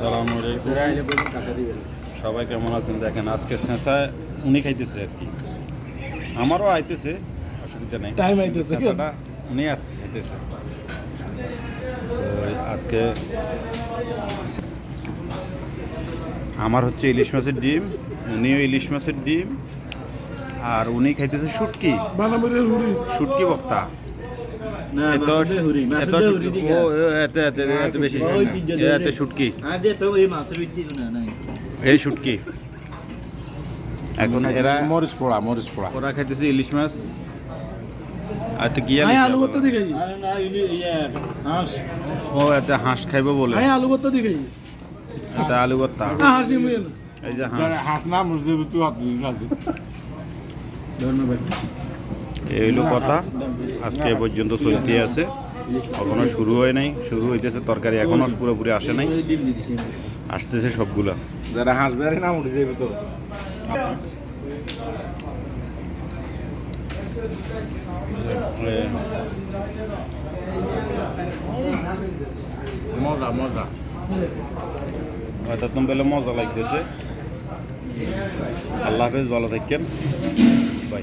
আসসালামু আলাইকুম। সবাই কেমন আছেন? দেখেন আজকে শেষায় উনি খাইতেছে আর কি, আমারও আইতেছে, অসুবিধা নেই। টাইম আইতেছে শেষাটা উনি আজকে খাইতেছে। তো আজকে আমার হচ্ছে ইলিশ মাছের ডিম, উনিও ইলিশ মাছের ডিম, আর উনি খাইতেছে শুটকি, বানামের হুড়ি শুটকি বক্তা। শুটকি এই শুটকি এখন এরা মরিচ পোড়া ওরা খাইতেছে ইলিশ মাছ আর একটা গিয়া আলু ভর্তা দিখাই ও একটা হাঁস খাইব বলে আলু ভর্তা দিখাই এটা আলু ভর্তা। হাসি মেয়ে এই যে হাঁস, হাত না মুরগি তুই হাত এই হলো কথা। আজকে এ পর্যন্ত চলতে আছে, এখনো শুরু হয় নাই। শুরু হইতেছে, তরকারি এখনো পুরোপুরি আসে নাই, আসতেছে সবগুলা। যারা হাঁস বেড়ে না উঠে যাবে তো মজা মজা হয়তো তুমি বলে মজা লাগতেছে। আল্লাহ হাফেজ, ভালো থাকেন, বাই।